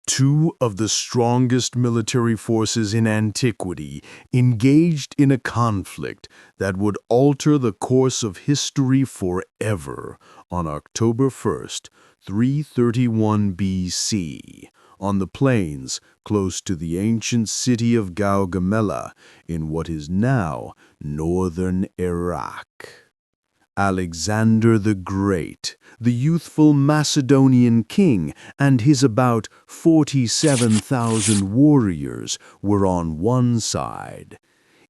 Two of the strongest military forces in antiquity engaged in a conflict that would alter the course of history forever on October 1st, 331 BC, on the plains close to the ancient city of Gaugamela in what is now northern Iraq. Alexander the Great, the youthful Macedonian king, and his about 47,000 warriors were on one side.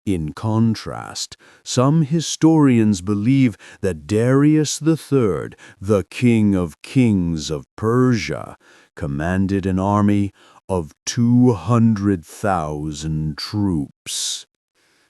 In contrast, some historians believe that Darius III, the King of Kings of Persia, commanded an army of 200,000 troops.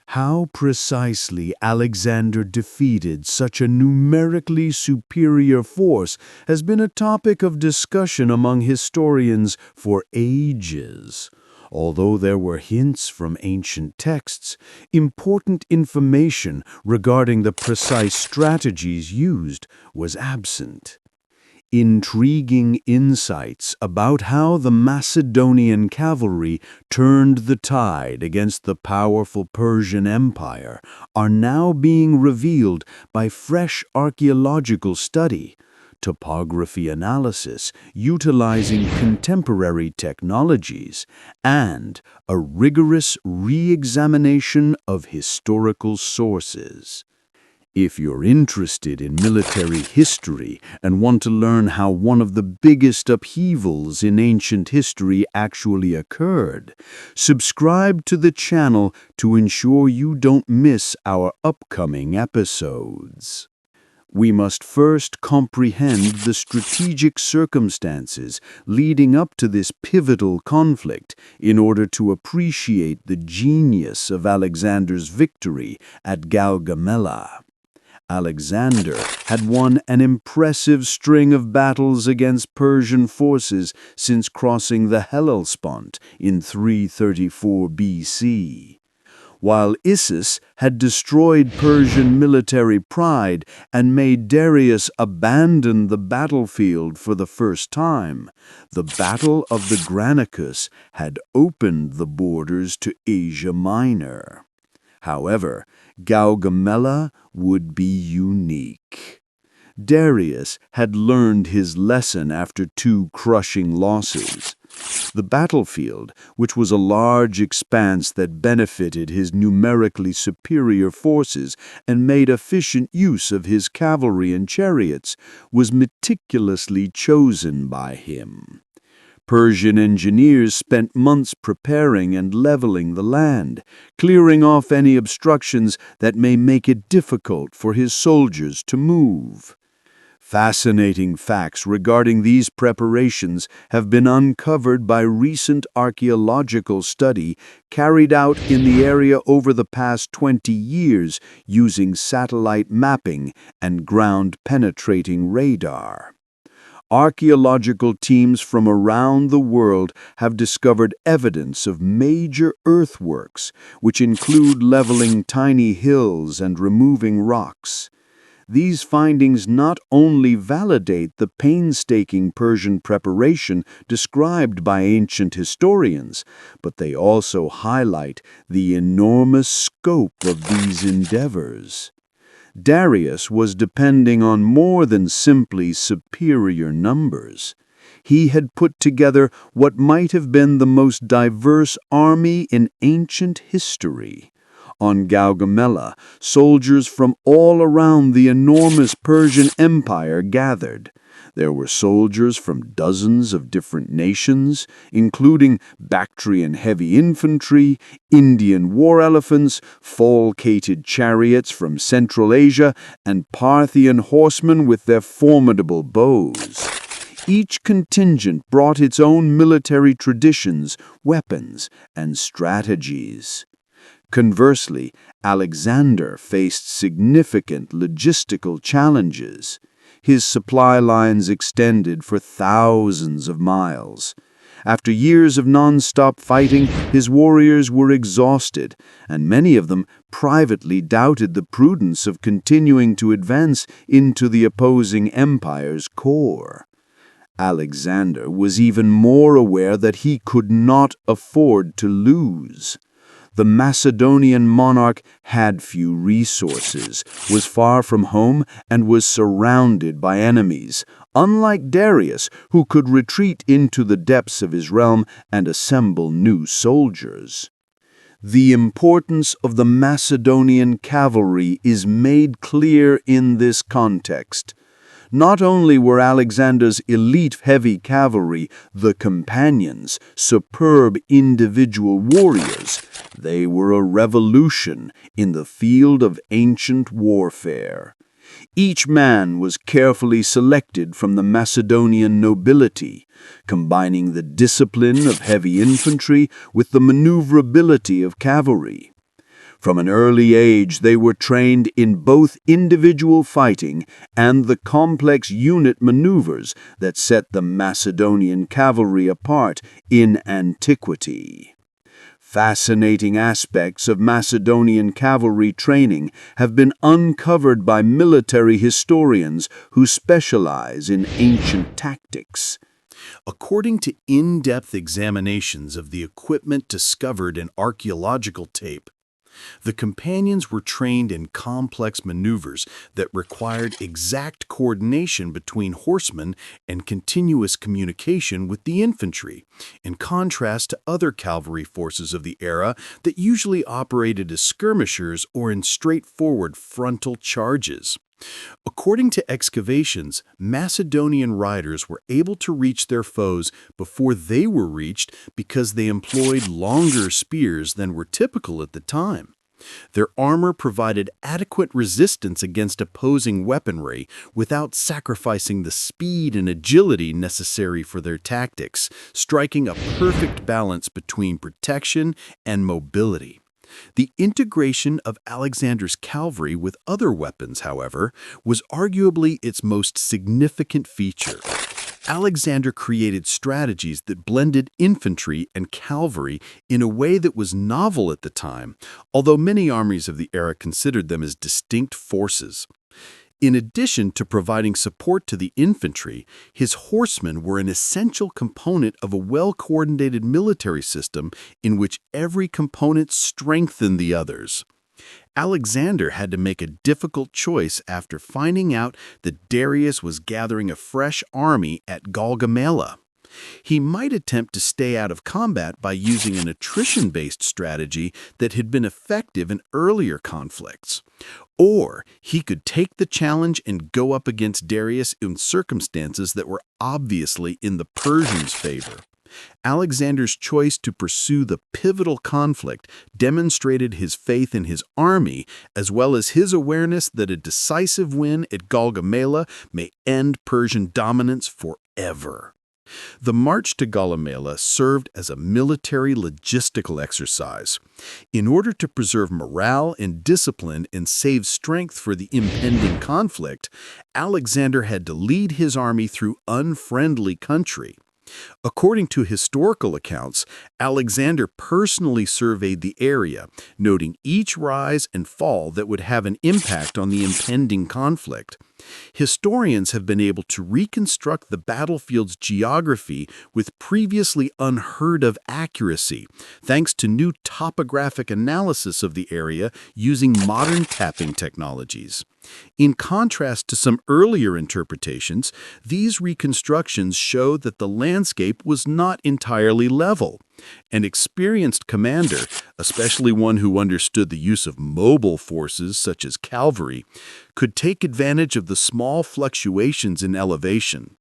How precisely Alexander defeated such a numerically superior force has been a topic of discussion among historians for ages. Although there were hints from ancient texts, important information regarding the precise strategies used was absent. Intriguing insights about how the Macedonian cavalry turned the tide against the powerful Persian Empire are now being revealed by fresh archaeological study, topography analysis utilizing contemporary technologies, and a rigorous re-examination of historical sources. If you're interested in military history and want to learn how one of the biggest upheavals in ancient history actually occurred, subscribe to the channel to ensure you don't miss our upcoming episodes. We must first comprehend the strategic circumstances leading up to this pivotal conflict in order to appreciate the genius of Alexander's victory at Gaugamela. Alexander had won an impressive string of battles against Persian forces since crossing the Hellespont in 334 BC. While Issus had destroyed Persian military pride and made Darius abandon the battlefield for the first time, the Battle of the Granicus had opened the borders to Asia Minor. However, Gaugamela would be unique. Darius had learned his lesson after two crushing losses. The battlefield, which was a large expanse that benefited his numerically superior forces and made efficient use of his cavalry and chariots, was meticulously chosen by him. Persian engineers spent months preparing and leveling the land, clearing off any obstructions that may make it difficult for his soldiers to move. Fascinating facts regarding these preparations have been uncovered by recent archaeological study carried out in the area over the past 20 years using satellite mapping and ground-penetrating radar. Archaeological teams from around the world have discovered evidence of major earthworks, which include leveling tiny hills and removing rocks. These findings not only validate the painstaking Persian preparation described by ancient historians, but they also highlight the enormous scope of these endeavors. Darius was depending on more than simply superior numbers. He had put together what might have been the most diverse army in ancient history. On Gaugamela, soldiers from all around the enormous Persian Empire gathered. There were soldiers from dozens of different nations, including Bactrian heavy infantry, Indian war elephants, falcated chariots from Central Asia, and Parthian horsemen with their formidable bows. Each contingent brought its own military traditions, weapons, and strategies. Conversely, Alexander faced significant logistical challenges. His supply lines extended for thousands of miles. After years of non-stop fighting, his warriors were exhausted, and many of them privately doubted the prudence of continuing to advance into the opposing empire's core. Alexander was even more aware that he could not afford to lose. The Macedonian monarch had few resources, was far from home, and was surrounded by enemies, unlike Darius, who could retreat into the depths of his realm and assemble new soldiers. The importance of the Macedonian cavalry is made clear in this context. Not only were Alexander's elite heavy cavalry, the companions, superb individual warriors, they were a revolution in the field of ancient warfare. Each man was carefully selected from the Macedonian nobility, combining the discipline of heavy infantry with the maneuverability of cavalry. From an early age, they were trained in both individual fighting and the complex unit maneuvers that set the Macedonian cavalry apart in antiquity. Fascinating aspects of Macedonian cavalry training have been uncovered by military historians who specialize in ancient tactics. According to in-depth examinations of the equipment discovered in archaeological tape, the companions were trained in complex maneuvers that required exact coordination between horsemen and continuous communication with the infantry, in contrast to other cavalry forces of the era that usually operated as skirmishers or in straightforward frontal charges. According to excavations, Macedonian riders were able to reach their foes before they were reached because they employed longer spears than were typical at the time. Their armor provided adequate resistance against opposing weaponry without sacrificing the speed and agility necessary for their tactics, striking a perfect balance between protection and mobility. The integration of Alexander's cavalry with other weapons, however, was arguably its most significant feature. Alexander created strategies that blended infantry and cavalry in a way that was novel at the time, although many armies of the era considered them as distinct forces. In addition to providing support to the infantry, his horsemen were an essential component of a well-coordinated military system in which every component strengthened the others. Alexander had to make a difficult choice after finding out that Darius was gathering a fresh army at Gaugamela. He might attempt to stay out of combat by using an attrition-based strategy that had been effective in earlier conflicts. Or he could take the challenge and go up against Darius in circumstances that were obviously in the Persians' favor. Alexander's choice to pursue the pivotal conflict demonstrated his faith in his army, as well as his awareness that a decisive win at Gaugamela may end Persian dominance forever. The march to Gaugamela served as a military logistical exercise. In order to preserve morale and discipline and save strength for the impending conflict, Alexander had to lead his army through unfriendly country. According to historical accounts, Alexander personally surveyed the area, noting each rise and fall that would have an impact on the impending conflict. Historians have been able to reconstruct the battlefield's geography with previously unheard-of accuracy, thanks to new topographic analysis of the area using modern tapping technologies. In contrast to some earlier interpretations, these reconstructions show that the landscape was not entirely level. An experienced commander, especially one who understood the use of mobile forces such as cavalry, could take advantage of the small fluctuations in elevation.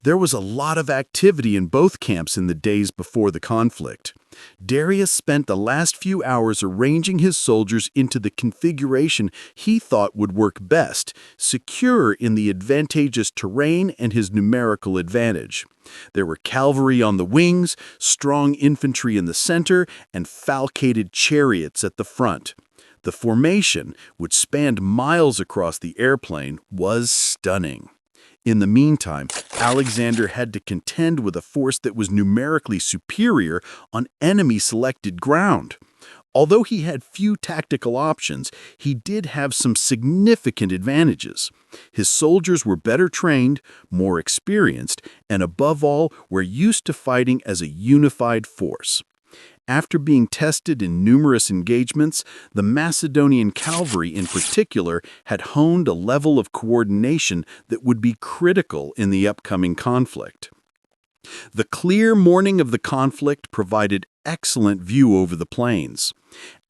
There was a lot of activity in both camps in the days before the conflict. Darius spent the last few hours arranging his soldiers into the configuration he thought would work best, secure in the advantageous terrain and his numerical advantage. There were cavalry on the wings, strong infantry in the center, and falcated chariots at the front. The formation, which spanned miles across the airplane, was stunning. In the meantime, Alexander had to contend with a force that was numerically superior on enemy-selected ground. Although he had few tactical options, he did have some significant advantages. His soldiers were better trained, more experienced, and above all, were used to fighting as a unified force. After being tested in numerous engagements, the Macedonian cavalry in particular had honed a level of coordination that would be critical in the upcoming conflict. The clear morning of the conflict provided excellent view over the plains.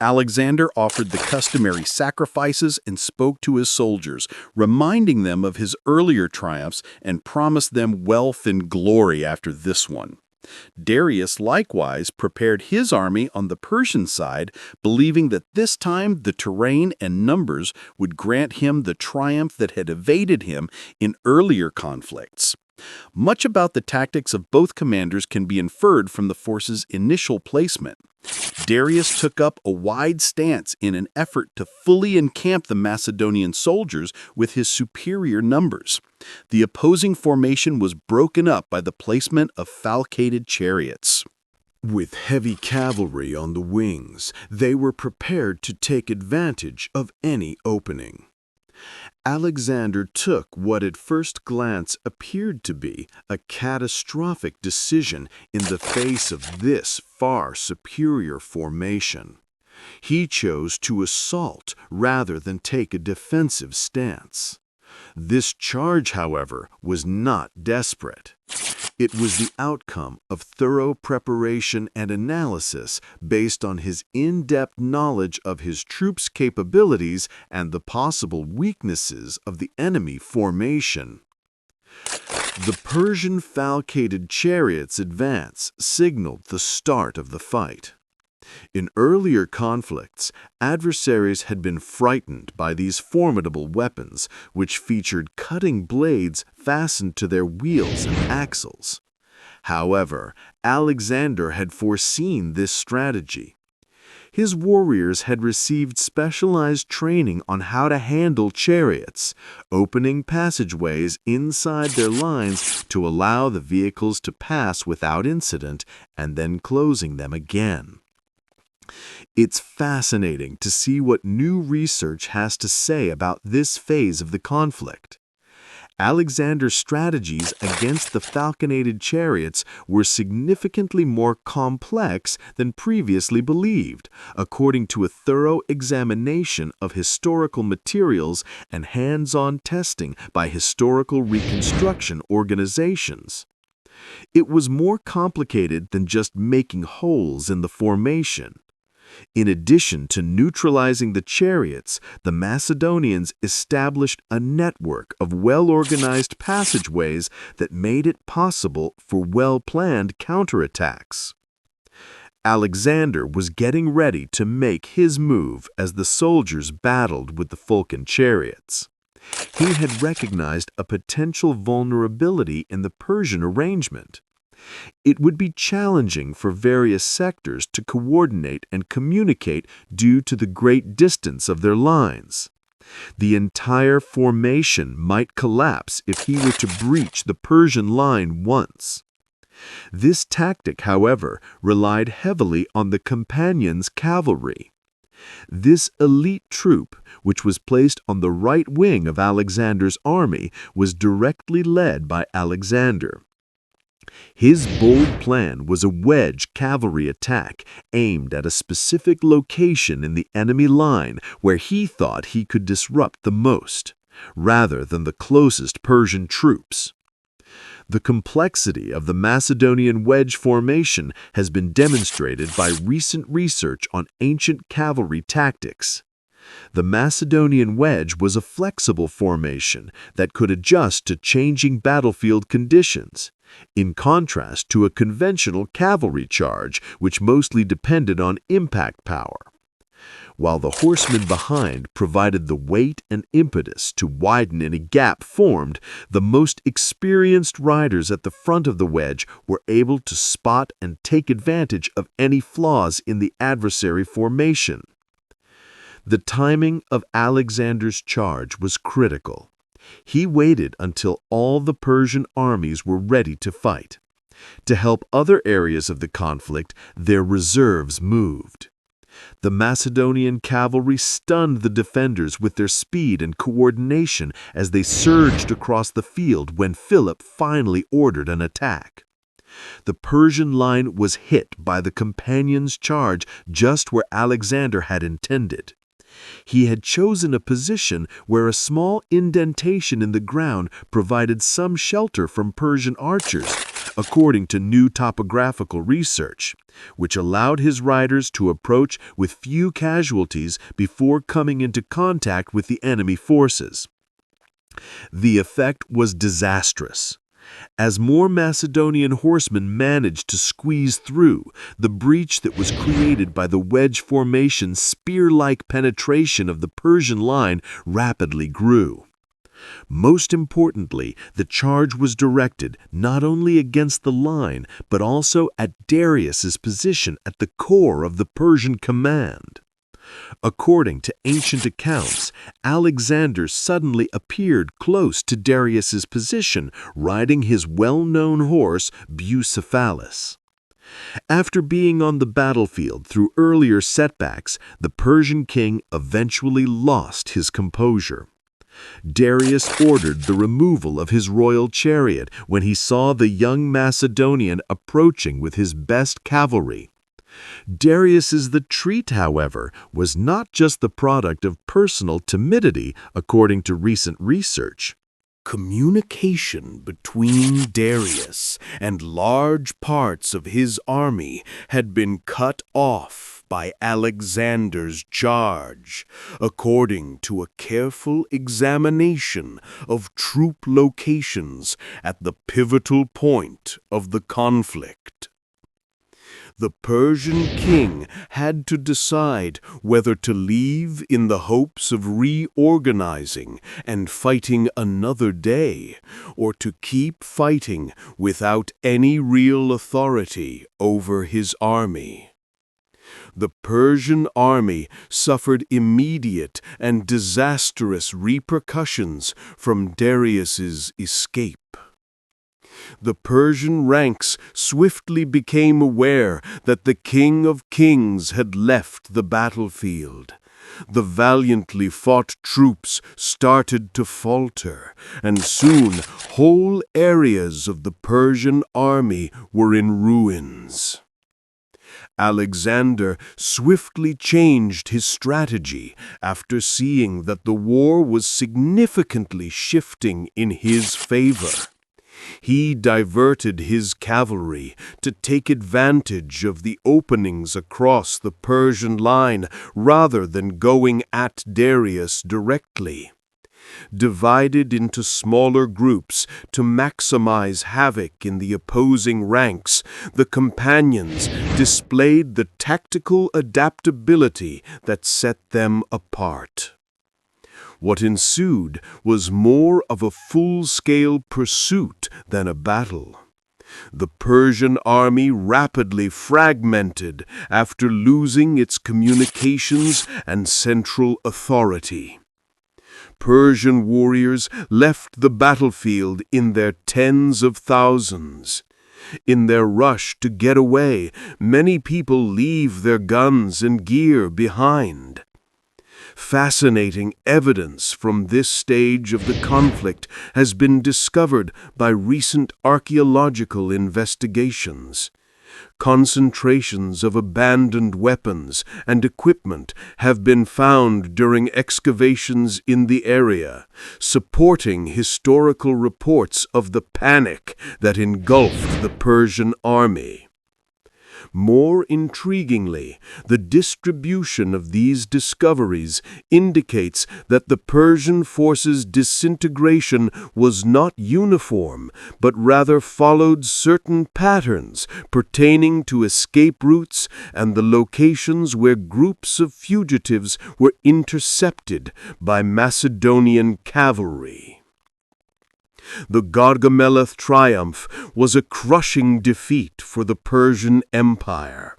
Alexander offered the customary sacrifices and spoke to his soldiers, reminding them of his earlier triumphs and promised them wealth and glory after this one. Darius likewise prepared his army on the Persian side, believing that this time the terrain and numbers would grant him the triumph that had evaded him in earlier conflicts. Much about the tactics of both commanders can be inferred from the force's initial placement. Darius took up a wide stance in an effort to fully encamp the Macedonian soldiers with his superior numbers. The opposing formation was broken up by the placement of falcated chariots. With heavy cavalry on the wings, they were prepared to take advantage of any opening. Alexander took what at first glance appeared to be a catastrophic decision in the face of this far superior formation. He chose to assault rather than take a defensive stance. This charge, however, was not desperate. It was the outcome of thorough preparation and analysis based on his in-depth knowledge of his troops' capabilities and the possible weaknesses of the enemy formation. The Persian falcated chariots' advance signaled the start of the fight. In earlier conflicts, adversaries had been frightened by these formidable weapons, which featured cutting blades fastened to their wheels and axles. However, Alexander had foreseen this strategy. His warriors had received specialized training on how to handle chariots, opening passageways inside their lines to allow the vehicles to pass without incident and then closing them again. It's fascinating to see what new research has to say about this phase of the conflict. Alexander's strategies against the falconated chariots were significantly more complex than previously believed, according to a thorough examination of historical materials and hands-on testing by historical reconstruction organizations. It was more complicated than just making holes in the formation. In addition to neutralizing the chariots, the Macedonians established a network of well-organized passageways that made it possible for well-planned counterattacks. Alexander was getting ready to make his move as the soldiers battled with the Falcon chariots. He had recognized a potential vulnerability in the Persian arrangement. It would be challenging for various sectors to coordinate and communicate due to the great distance of their lines. The entire formation might collapse if he were to breach the Persian line once. This tactic, however, relied heavily on the companions' cavalry. This elite troop, which was placed on the right wing of Alexander's army, was directly led by Alexander. His bold plan was a wedge cavalry attack aimed at a specific location in the enemy line where he thought he could disrupt the most, rather than the closest Persian troops. The complexity of the Macedonian wedge formation has been demonstrated by recent research on ancient cavalry tactics. The Macedonian wedge was a flexible formation that could adjust to changing battlefield conditions, in contrast to a conventional cavalry charge which mostly depended on impact power. While the horsemen behind provided the weight and impetus to widen any gap formed, the most experienced riders at the front of the wedge were able to spot and take advantage of any flaws in the adversary formation. The timing of Alexander's charge was critical. He waited until all the Persian armies were ready to fight. To help other areas of the conflict, their reserves moved. The Macedonian cavalry stunned the defenders with their speed and coordination as they surged across the field when Philip finally ordered an attack. The Persian line was hit by the companions' charge just where Alexander had intended. He had chosen a position where a small indentation in the ground provided some shelter from Persian archers, according to new topographical research, which allowed his riders to approach with few casualties before coming into contact with the enemy forces. The effect was disastrous. As more Macedonian horsemen managed to squeeze through, the breach that was created by the wedge formation's spear-like penetration of the Persian line rapidly grew. Most importantly, the charge was directed not only against the line, but also at Darius's position at the core of the Persian command. According to ancient accounts, Alexander suddenly appeared close to Darius's position, riding his well-known horse, Bucephalus. After being on the battlefield through earlier setbacks, the Persian king eventually lost his composure. Darius ordered the removal of his royal chariot when he saw the young Macedonian approaching with his best cavalry. Darius's retreat, however, was not just the product of personal timidity, according to recent research. Communication between Darius and large parts of his army had been cut off by Alexander's charge, according to a careful examination of troop locations at the pivotal point of the conflict. The Persian king had to decide whether to leave in the hopes of reorganizing and fighting another day, or to keep fighting without any real authority over his army. The Persian army suffered immediate and disastrous repercussions from Darius's escape. The Persian ranks swiftly became aware that the King of Kings had left the battlefield. The valiantly fought troops started to falter, and soon whole areas of the Persian army were in ruins. Alexander swiftly changed his strategy after seeing that the war was significantly shifting in his favor. He diverted his cavalry to take advantage of the openings across the Persian line rather than going at Darius directly. Divided into smaller groups to maximize havoc in the opposing ranks, the companions displayed the tactical adaptability that set them apart. What ensued was more of a full-scale pursuit than a battle. The Persian army rapidly fragmented after losing its communications and central authority. Persian warriors left the battlefield in their tens of thousands. In their rush to get away, many people leave their guns and gear behind. Fascinating evidence from this stage of the conflict has been discovered by recent archaeological investigations. Concentrations of abandoned weapons and equipment have been found during excavations in the area, supporting historical reports of the panic that engulfed the Persian army. More intriguingly, the distribution of these discoveries indicates that the Persian forces' disintegration was not uniform, but rather followed certain patterns pertaining to escape routes and the locations where groups of fugitives were intercepted by Macedonian cavalry. The Gaugamela triumph was a crushing defeat for the Persian Empire.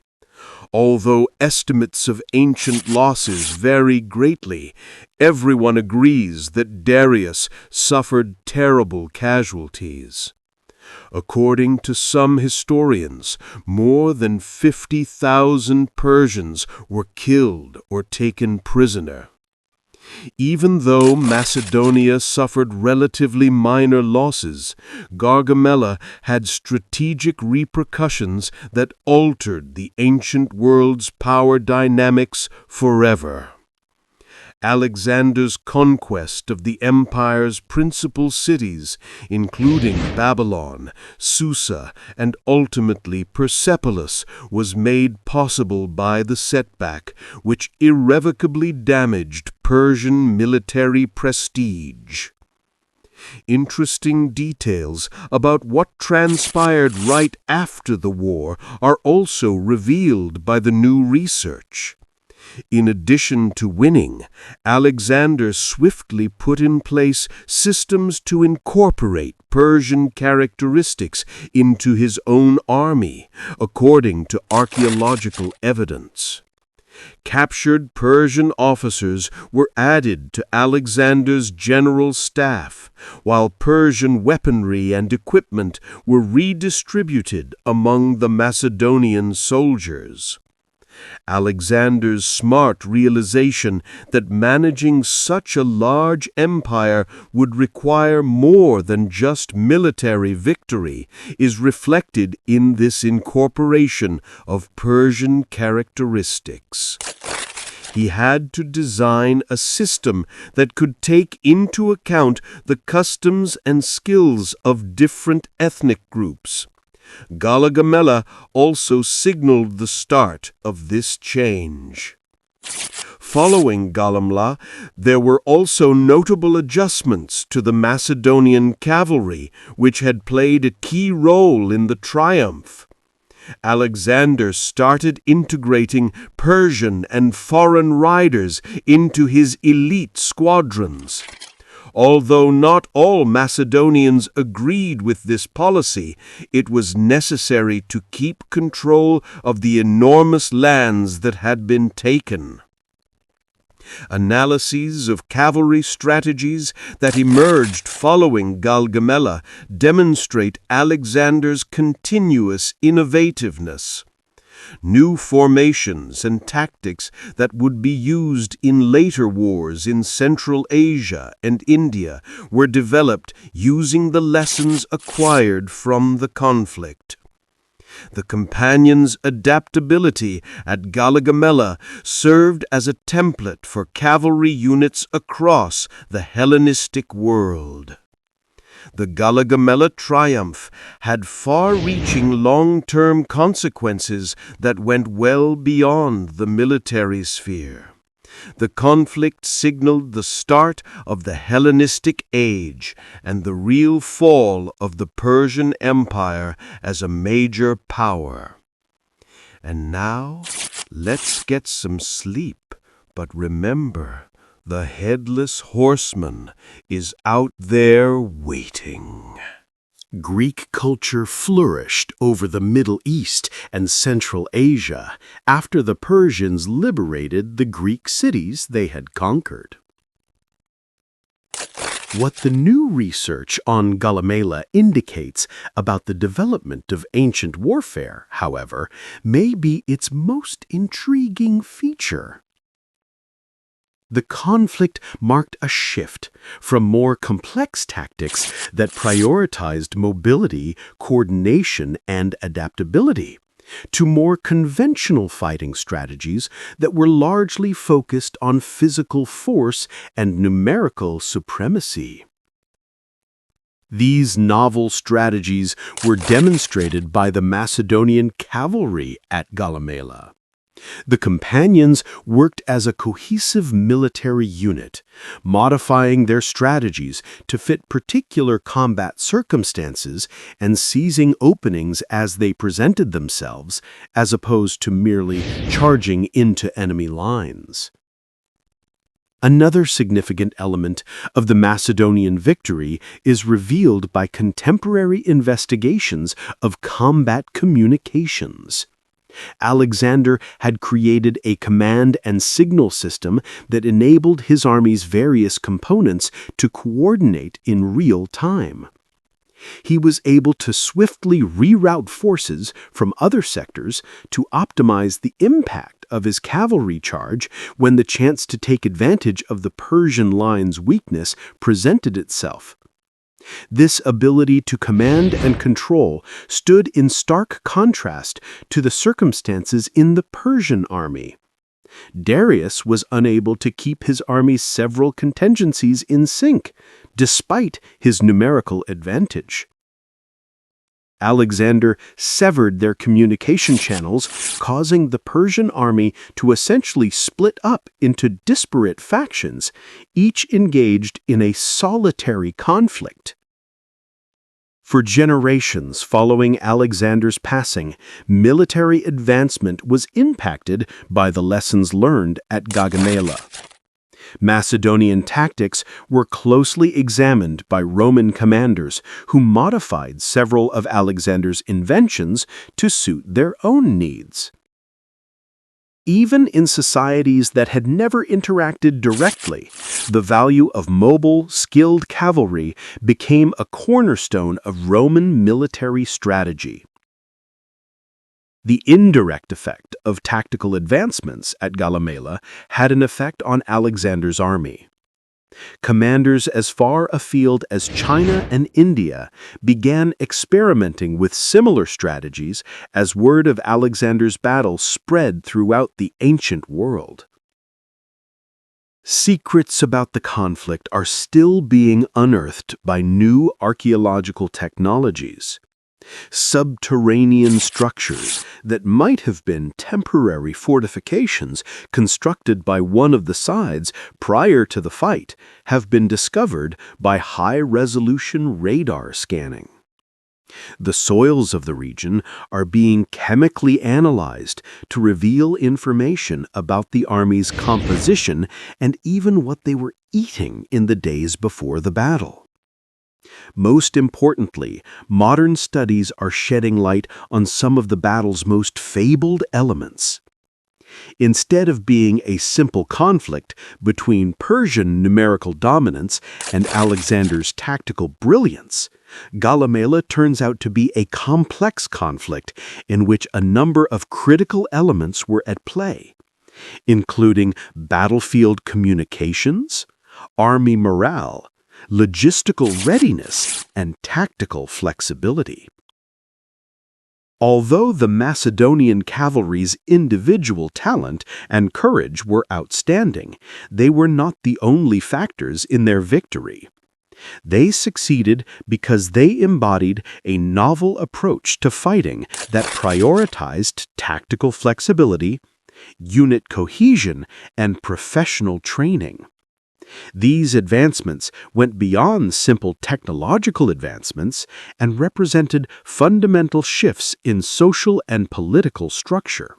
Although estimates of ancient losses vary greatly, everyone agrees that Darius suffered terrible casualties. According to some historians, more than 50,000 Persians were killed or taken prisoner. Even though Macedonia suffered relatively minor losses, Gaugamela had strategic repercussions that altered the ancient world's power dynamics forever. Alexander's conquest of the empire's principal cities, including Babylon, Susa, and ultimately Persepolis, was made possible by the setback, which irrevocably damaged Persian military prestige. Interesting details about what transpired right after the war are also revealed by the new research. In addition to winning, Alexander swiftly put in place systems to incorporate Persian characteristics into his own army, according to archaeological evidence. Captured Persian officers were added to Alexander's general staff, while Persian weaponry and equipment were redistributed among the Macedonian soldiers. Alexander's smart realization that managing such a large empire would require more than just military victory is reflected in this incorporation of Persian characteristics. He had to design a system that could take into account the customs and skills of different ethnic groups. Gaugamela also signaled the start of this change. Following Gaugamela, there were also notable adjustments to the Macedonian cavalry, which had played a key role in the triumph. Alexander started integrating Persian and foreign riders into his elite squadrons. Although not all Macedonians agreed with this policy, it was necessary to keep control of the enormous lands that had been taken. Analyses of cavalry strategies that emerged following Gaugamela demonstrate Alexander's continuous innovativeness. New formations and tactics that would be used in later wars in Central Asia and India were developed using the lessons acquired from the conflict. The companions' adaptability at Gaugamela served as a template for cavalry units across the Hellenistic world. The Gaugamela triumph had far-reaching long-term consequences that went well beyond the military sphere. The conflict signaled the start of the Hellenistic Age and the real fall of the Persian Empire as a major power. And now, let's get some sleep, but remember, the headless horseman is out there waiting. Greek culture flourished over the Middle East and Central Asia after the Persians liberated the Greek cities they had conquered. What the new research on Gaugamela indicates about the development of ancient warfare, however, may be its most intriguing feature. The conflict marked a shift from more complex tactics that prioritized mobility, coordination, and adaptability to more conventional fighting strategies that were largely focused on physical force and numerical supremacy. These novel strategies were demonstrated by the Macedonian cavalry at Gaugamela. The companions worked as a cohesive military unit, modifying their strategies to fit particular combat circumstances and seizing openings as they presented themselves, as opposed to merely charging into enemy lines. Another significant element of the Macedonian victory is revealed by contemporary investigations of combat communications. Alexander had created a command and signal system that enabled his army's various components to coordinate in real time. He was able to swiftly reroute forces from other sectors to optimize the impact of his cavalry charge when the chance to take advantage of the Persian line's weakness presented itself. This ability to command and control stood in stark contrast to the circumstances in the Persian army. Darius was unable to keep his army's several contingencies in sync, despite his numerical advantage. Alexander severed their communication channels, causing the Persian army to essentially split up into disparate factions, each engaged in a solitary conflict. For generations following Alexander's passing, military advancement was impacted by the lessons learned at Gaugamela. Macedonian tactics were closely examined by Roman commanders who modified several of Alexander's inventions to suit their own needs. Even in societies that had never interacted directly, the value of mobile, skilled cavalry became a cornerstone of Roman military strategy. The indirect effect of tactical advancements at Gaugamela had an effect on Alexander's army. Commanders as far afield as China and India began experimenting with similar strategies as word of Alexander's battle spread throughout the ancient world. Secrets about the conflict are still being unearthed by new archaeological technologies. Subterranean structures that might have been temporary fortifications constructed by one of the sides prior to the fight have been discovered by high-resolution radar scanning. The soils of the region are being chemically analyzed to reveal information about the army's composition and even what they were eating in the days before the battle. Most importantly, modern studies are shedding light on some of the battle's most fabled elements. Instead of being a simple conflict between Persian numerical dominance and Alexander's tactical brilliance, Gaugamela turns out to be a complex conflict in which a number of critical elements were at play, including battlefield communications, army morale, logistical readiness, and tactical flexibility. Although the Macedonian cavalry's individual talent and courage were outstanding, they were not the only factors in their victory. They succeeded because they embodied a novel approach to fighting that prioritized tactical flexibility, unit cohesion, and professional training. These advancements went beyond simple technological advancements and represented fundamental shifts in social and political structure.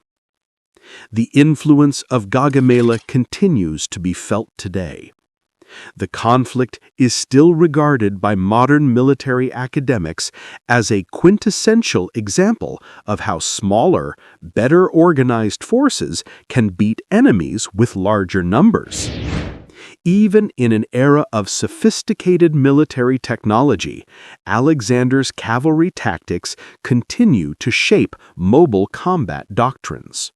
The influence of Gaugamela continues to be felt today. The conflict is still regarded by modern military academics as a quintessential example of how smaller, better organized forces can beat enemies with larger numbers. Even in an era of sophisticated military technology, Alexander's cavalry tactics continue to shape mobile combat doctrines.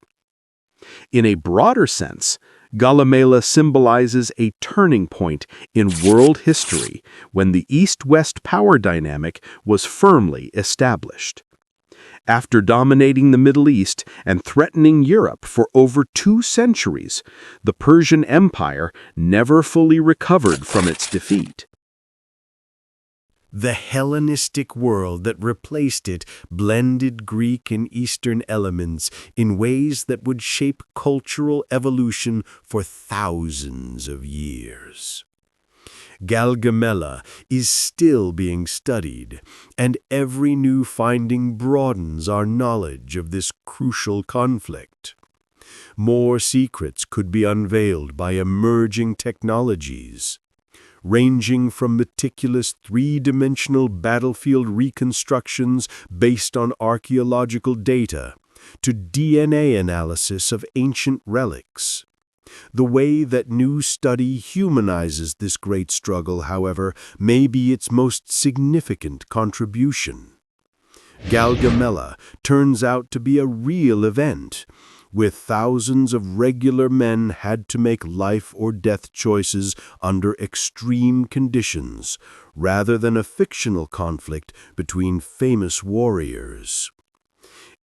In a broader sense, Gaugamela symbolizes a turning point in world history when the East-West power dynamic was firmly established. After dominating the Middle East and threatening Europe for over 2 centuries, the Persian Empire never fully recovered from its defeat. The Hellenistic world that replaced it blended Greek and Eastern elements in ways that would shape cultural evolution for thousands of years. Gaugamela is still being studied, and every new finding broadens our knowledge of this crucial conflict. More secrets could be unveiled by emerging technologies, ranging from meticulous 3-dimensional battlefield reconstructions based on archaeological data to DNA analysis of ancient relics. The way that new study humanizes this great struggle, however, may be its most significant contribution. Gaugamela turns out to be a real event, where thousands of regular men had to make life or death choices under extreme conditions, rather than a fictional conflict between famous warriors.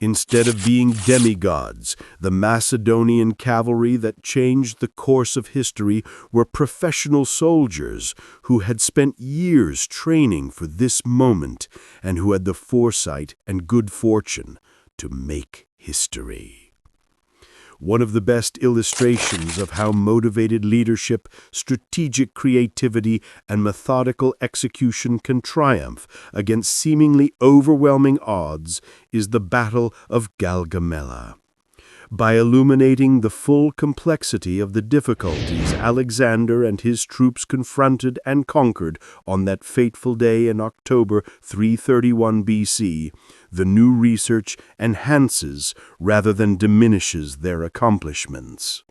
Instead of being demigods, the Macedonian cavalry that changed the course of history were professional soldiers who had spent years training for this moment and who had the foresight and good fortune to make history. One of the best illustrations of how motivated leadership, strategic creativity, and methodical execution can triumph against seemingly overwhelming odds is the Battle of Gaugamela. By illuminating the full complexity of the difficulties Alexander and his troops confronted and conquered on that fateful day in October 331 BC, the new research enhances rather than diminishes their accomplishments.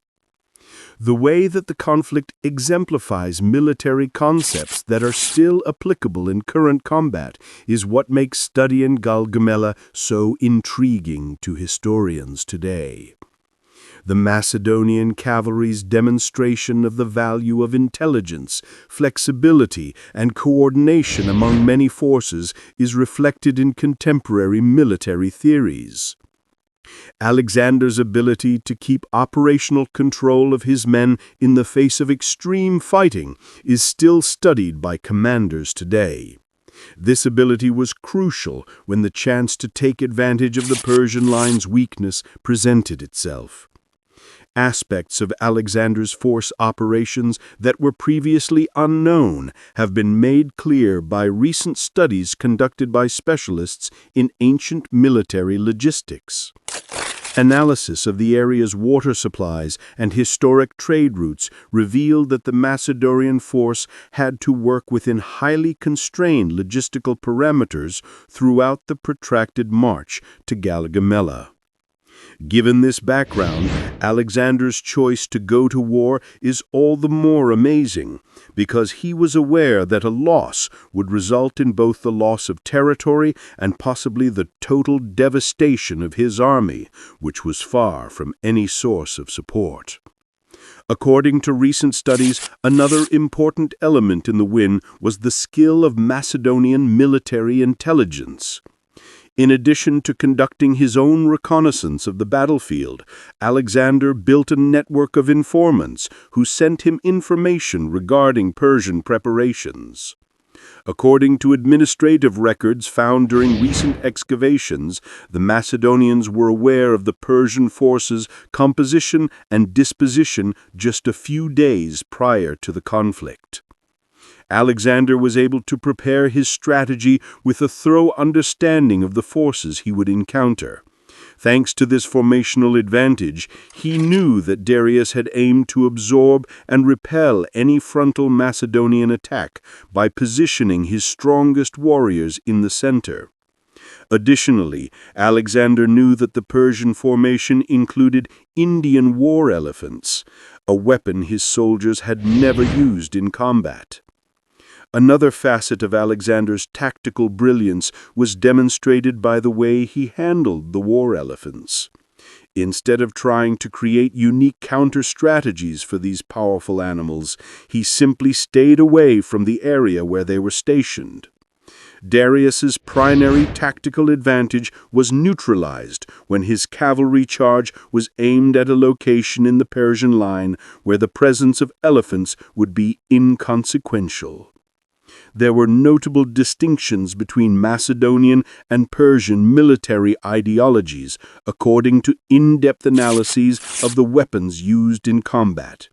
The way that the conflict exemplifies military concepts that are still applicable in current combat is what makes studying Gaugamela so intriguing to historians today. The Macedonian cavalry's demonstration of the value of intelligence, flexibility, and coordination among many forces is reflected in contemporary military theories. Alexander's ability to keep operational control of his men in the face of extreme fighting is still studied by commanders today. This ability was crucial when the chance to take advantage of the Persian line's weakness presented itself. Aspects of Alexander's force operations that were previously unknown have been made clear by recent studies conducted by specialists in ancient military logistics. Analysis of the area's water supplies and historic trade routes revealed that the Macedonian force had to work within highly constrained logistical parameters throughout the protracted march to Gaugamela. Given this background, Alexander's choice to go to war is all the more amazing, because he was aware that a loss would result in both the loss of territory and possibly the total devastation of his army, which was far from any source of support. According to recent studies, another important element in the win was the skill of Macedonian military intelligence. In addition to conducting his own reconnaissance of the battlefield, Alexander built a network of informants who sent him information regarding Persian preparations. According to administrative records found during recent excavations, the Macedonians were aware of the Persian forces' composition and disposition just a few days prior to the conflict. Alexander was able to prepare his strategy with a thorough understanding of the forces he would encounter. Thanks to this formational advantage, he knew that Darius had aimed to absorb and repel any frontal Macedonian attack by positioning his strongest warriors in the center. Additionally, Alexander knew that the Persian formation included Indian war elephants, a weapon his soldiers had never used in combat. Another facet of Alexander's tactical brilliance was demonstrated by the way he handled the war elephants. Instead of trying to create unique counter-strategies for these powerful animals, he simply stayed away from the area where they were stationed. Darius's primary tactical advantage was neutralized when his cavalry charge was aimed at a location in the Persian line where the presence of elephants would be inconsequential. There were notable distinctions between Macedonian and Persian military ideologies according to in-depth analyses of the weapons used in combat.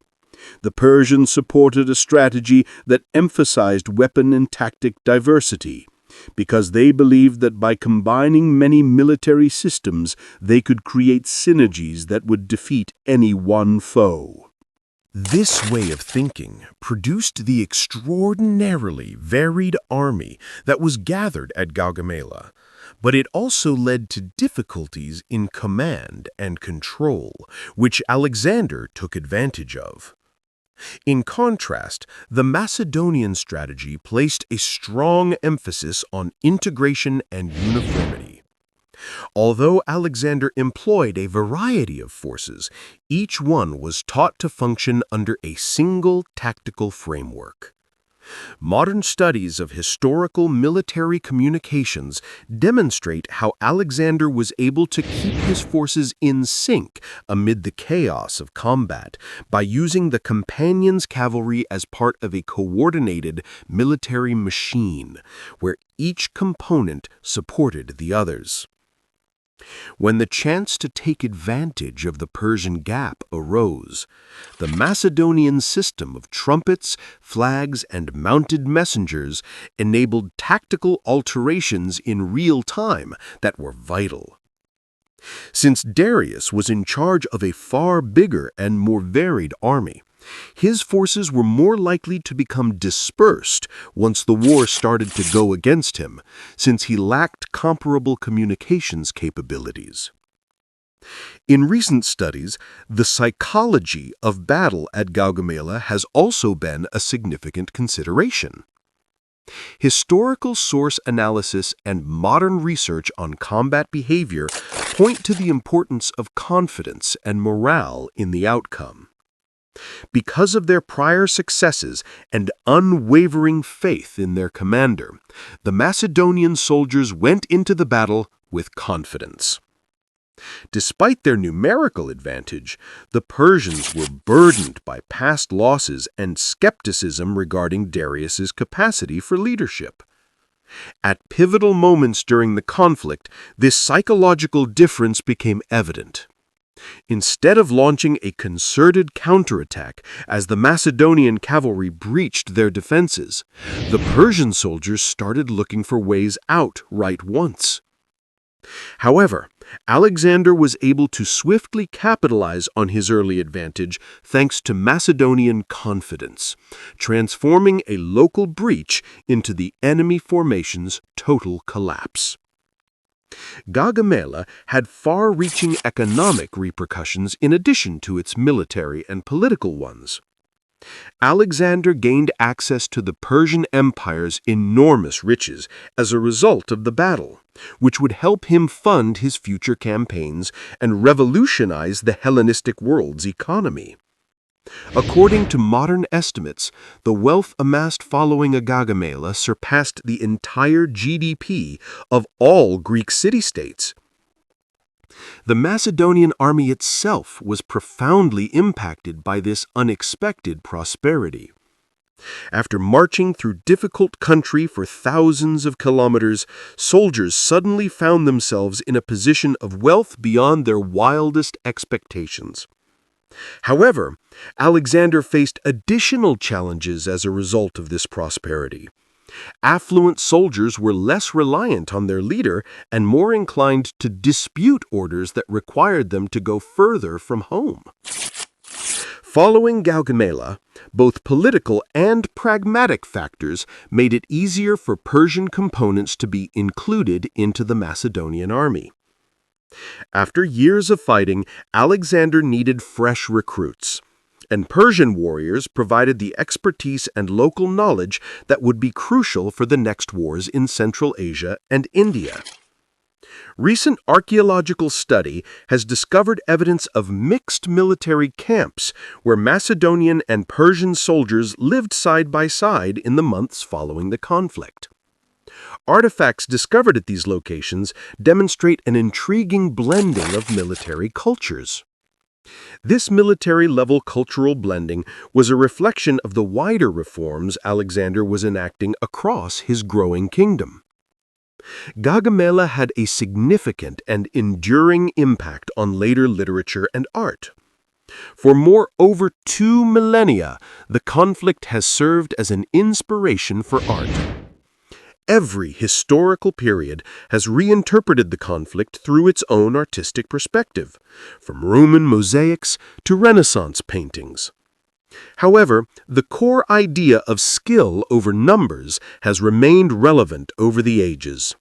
The Persians supported a strategy that emphasized weapon and tactic diversity, because they believed that by combining many military systems, they could create synergies that would defeat any one foe. This way of thinking produced the extraordinarily varied army that was gathered at Gaugamela, but it also led to difficulties in command and control, which Alexander took advantage of. In contrast, the Macedonian strategy placed a strong emphasis on integration and uniformity. Although Alexander employed a variety of forces, each one was taught to function under a single tactical framework. Modern studies of historical military communications demonstrate how Alexander was able to keep his forces in sync amid the chaos of combat by using the companions' cavalry as part of a coordinated military machine, where each component supported the others. When the chance to take advantage of the Persian gap arose, the Macedonian system of trumpets, flags, and mounted messengers enabled tactical alterations in real time that were vital. Since Darius was in charge of a far bigger and more varied army, his forces were more likely to become dispersed once the war started to go against him, since he lacked comparable communications capabilities. In recent studies, the psychology of battle at Gaugamela has also been a significant consideration. Historical source analysis and modern research on combat behavior point to the importance of confidence and morale in the outcome. Because of their prior successes and unwavering faith in their commander, the Macedonian soldiers went into the battle with confidence. Despite their numerical advantage, the Persians were burdened by past losses and skepticism regarding Darius's capacity for leadership. At pivotal moments during the conflict, this psychological difference became evident. Instead of launching a concerted counterattack as the Macedonian cavalry breached their defenses, the Persian soldiers started looking for ways out right once. However, Alexander was able to swiftly capitalize on his early advantage thanks to Macedonian confidence, transforming a local breach into the enemy formation's total collapse. Gaugamela had far-reaching economic repercussions in addition to its military and political ones. Alexander gained access to the Persian Empire's enormous riches as a result of the battle, which would help him fund his future campaigns and revolutionize the Hellenistic world's economy. According to modern estimates, the wealth amassed following Gaugamela surpassed the entire GDP of all Greek city-states. The Macedonian army itself was profoundly impacted by this unexpected prosperity. After marching through difficult country for thousands of kilometers, soldiers suddenly found themselves in a position of wealth beyond their wildest expectations. However, Alexander faced additional challenges as a result of this prosperity. Affluent soldiers were less reliant on their leader and more inclined to dispute orders that required them to go further from home. Following Gaugamela, both political and pragmatic factors made it easier for Persian components to be included into the Macedonian army. After years of fighting, Alexander needed fresh recruits, and Persian warriors provided the expertise and local knowledge that would be crucial for the next wars in Central Asia and India. Recent archaeological study has discovered evidence of mixed military camps where Macedonian and Persian soldiers lived side by side in the months following the conflict. Artifacts discovered at these locations demonstrate an intriguing blending of military cultures. This military-level cultural blending was a reflection of the wider reforms Alexander was enacting across his growing kingdom. Gaugamela had a significant and enduring impact on later literature and art. For over 2 millennia, the conflict has served as an inspiration for art. Every historical period has reinterpreted the conflict through its own artistic perspective, from Roman mosaics to Renaissance paintings. However, the core idea of skill over numbers has remained relevant over the ages.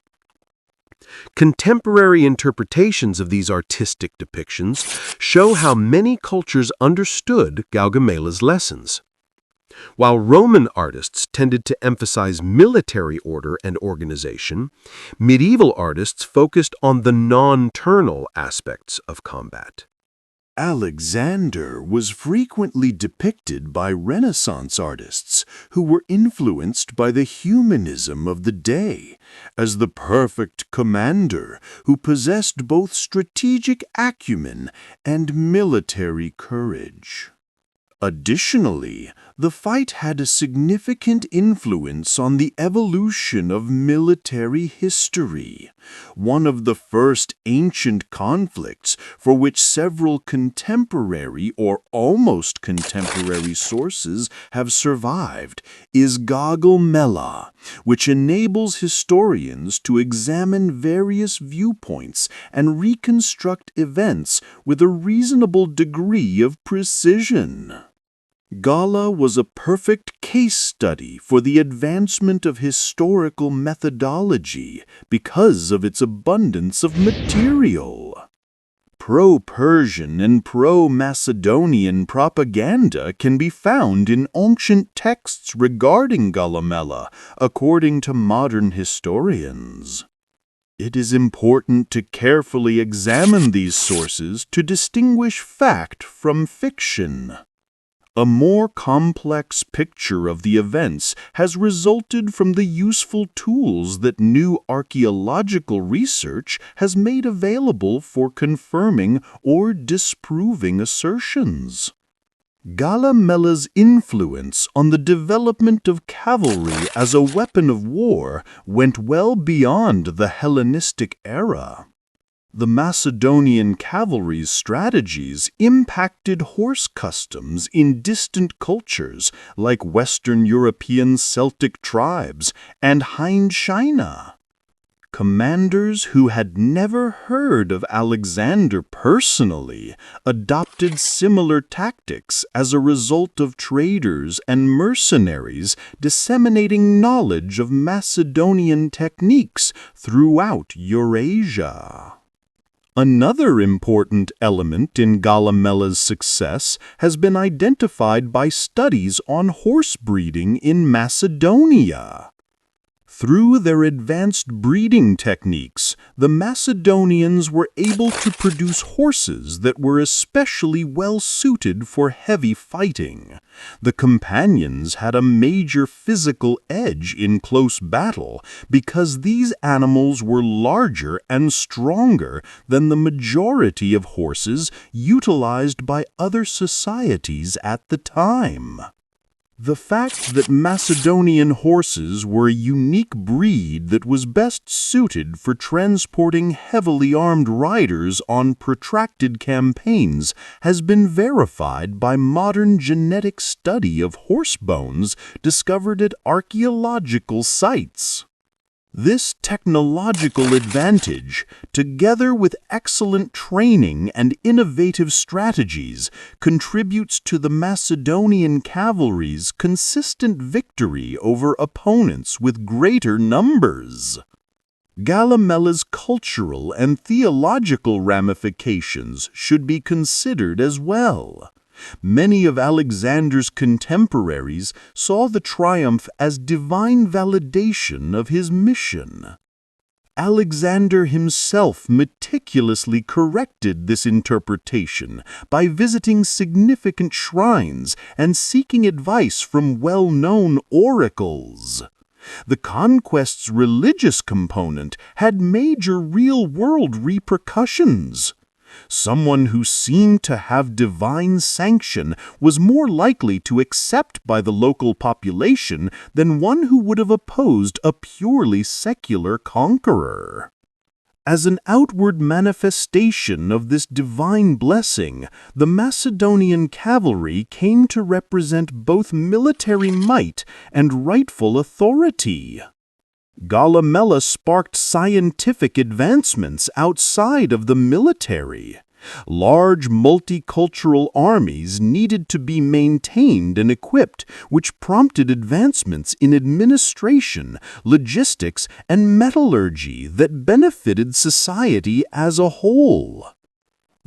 Contemporary interpretations of these artistic depictions show how many cultures understood Gaugamela's lessons. While Roman artists tended to emphasize military order and organization, medieval artists focused on the non-ternal aspects of combat. Alexander was frequently depicted by Renaissance artists who were influenced by the humanism of the day as the perfect commander who possessed both strategic acumen and military courage. Additionally, the fight had a significant influence on the evolution of military history, one of the first ancient conflicts for which several contemporary or almost contemporary sources have survived is Gaugamela, which enables historians to examine various viewpoints and reconstruct events with a reasonable degree of precision. Gala was a perfect case study for the advancement of historical methodology because of its abundance of material. Pro-Persian and pro-Macedonian propaganda can be found in ancient texts regarding Gaugamela, according to modern historians. It is important to carefully examine these sources to distinguish fact from fiction. A more complex picture of the events has resulted from the useful tools that new archaeological research has made available for confirming or disproving assertions. Gaugamela's influence on the development of cavalry as a weapon of war went well beyond the Hellenistic era. The Macedonian cavalry's strategies impacted horse customs in distant cultures like Western European Celtic tribes and Hind China. Commanders who had never heard of Alexander personally adopted similar tactics as a result of traders and mercenaries disseminating knowledge of Macedonian techniques throughout Eurasia. Another important element in Gaugamela's success has been identified by studies on horse breeding in Macedonia. Through their advanced breeding techniques, the Macedonians were able to produce horses that were especially well suited for heavy fighting. The companions had a major physical edge in close battle because these animals were larger and stronger than the majority of horses utilized by other societies at the time. The fact that Macedonian horses were a unique breed that was best suited for transporting heavily armed riders on protracted campaigns has been verified by modern genetic study of horse bones discovered at archaeological sites. This technological advantage, together with excellent training and innovative strategies, contributes to the Macedonian cavalry's consistent victory over opponents with greater numbers. Gaugamela's cultural and theological ramifications should be considered as well. Many of Alexander's contemporaries saw the triumph as divine validation of his mission. Alexander himself meticulously corrected this interpretation by visiting significant shrines and seeking advice from well-known oracles. The conquest's religious component had major real-world repercussions. Someone who seemed to have divine sanction was more likely to accept by the local population than one who would have opposed a purely secular conqueror. As an outward manifestation of this divine blessing, the Macedonian cavalry came to represent both military might and rightful authority. Gaugamela sparked scientific advancements outside of the military. Large multicultural armies needed to be maintained and equipped, which prompted advancements in administration, logistics, and metallurgy that benefited society as a whole.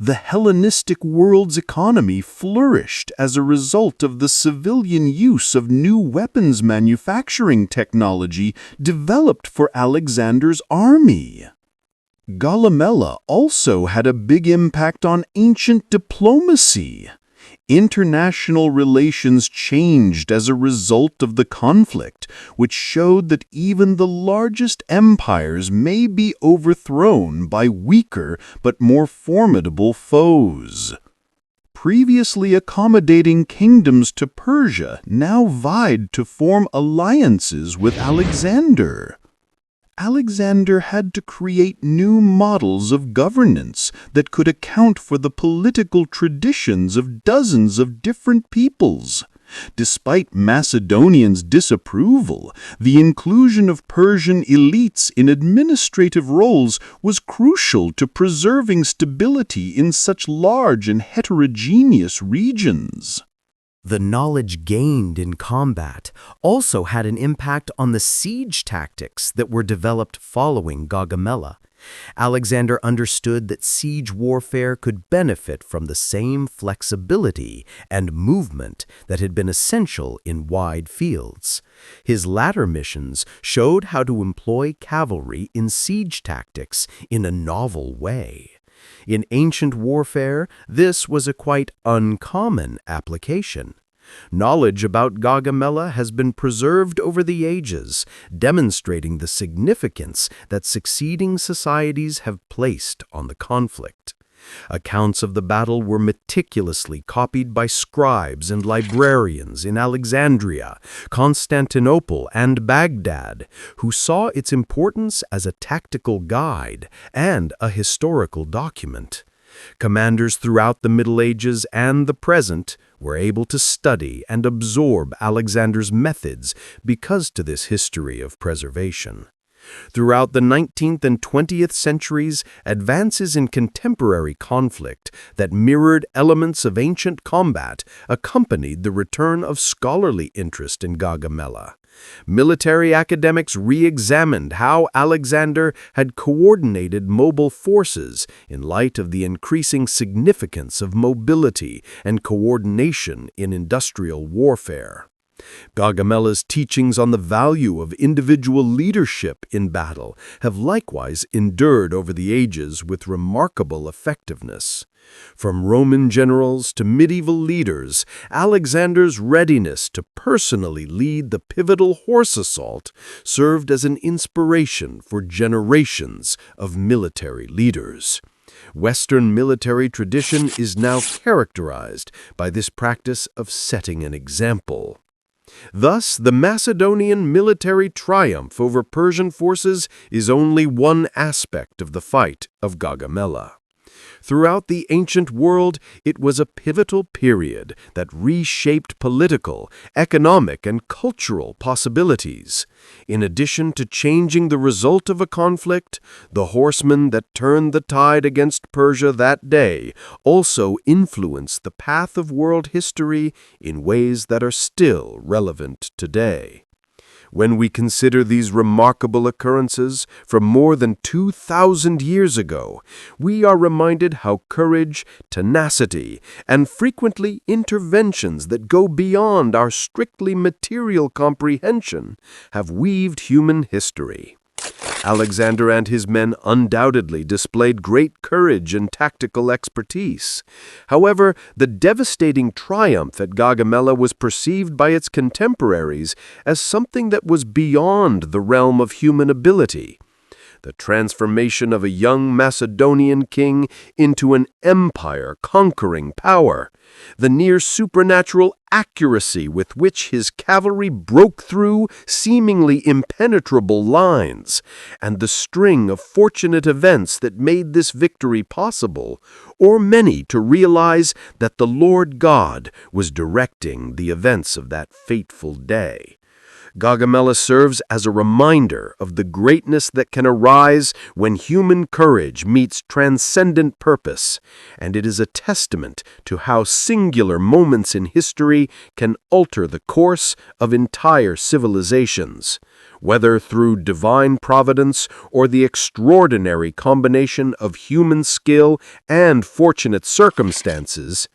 The Hellenistic world's economy flourished as a result of the civilian use of new weapons manufacturing technology developed for Alexander's army. Gaugamela also had a big impact on ancient diplomacy. International relations changed as a result of the conflict, which showed that even the largest empires may be overthrown by weaker but more formidable foes. Previously accommodating kingdoms to Persia now vied to form alliances with Alexander. Alexander had to create new models of governance that could account for the political traditions of dozens of different peoples. Despite Macedonians' disapproval, the inclusion of Persian elites in administrative roles was crucial to preserving stability in such large and heterogeneous regions. The knowledge gained in combat also had an impact on the siege tactics that were developed following Gaugamela. Alexander understood that siege warfare could benefit from the same flexibility and movement that had been essential in wide fields. His latter missions showed how to employ cavalry in siege tactics in a novel way. In ancient warfare, this was a quite uncommon application. Knowledge about Gaugamela has been preserved over the ages, demonstrating the significance that succeeding societies have placed on the conflict. Accounts of the battle were meticulously copied by scribes and librarians in Alexandria, Constantinople, and Baghdad, who saw its importance as a tactical guide and a historical document. Commanders throughout the Middle Ages and the present were able to study and absorb Alexander's methods because to this history of preservation. Throughout the 19th and 20th centuries, advances in contemporary conflict that mirrored elements of ancient combat accompanied the return of scholarly interest in Gaugamela. Military academics re-examined how Alexander had coordinated mobile forces in light of the increasing significance of mobility and coordination in industrial warfare. Gaugamela's teachings on the value of individual leadership in battle have likewise endured over the ages with remarkable effectiveness. From Roman generals to medieval leaders, Alexander's readiness to personally lead the pivotal horse assault served as an inspiration for generations of military leaders. Western military tradition is now characterized by this practice of setting an example. Thus, the Macedonian military triumph over Persian forces is only one aspect of the fight of Gaugamela. Throughout the ancient world, it was a pivotal period that reshaped political, economic, and cultural possibilities. In addition to changing the result of a conflict, the horsemen that turned the tide against Persia that day also influenced the path of world history in ways that are still relevant today. When we consider these remarkable occurrences from more than 2,000 years ago, we are reminded how courage, tenacity, and frequently interventions that go beyond our strictly material comprehension have weaved human history. Alexander and his men undoubtedly displayed great courage and tactical expertise. However, the devastating triumph at Gaugamela was perceived by its contemporaries as something that was beyond the realm of human ability. The transformation of a young Macedonian king into an empire-conquering power, the near-supernatural accuracy with which his cavalry broke through seemingly impenetrable lines, and the string of fortunate events that made this victory possible, or many to realize that the Lord God was directing the events of that fateful day. Gaugamela serves as a reminder of the greatness that can arise when human courage meets transcendent purpose, and it is a testament to how singular moments in history can alter the course of entire civilizations, whether through divine providence or the extraordinary combination of human skill and fortunate circumstances.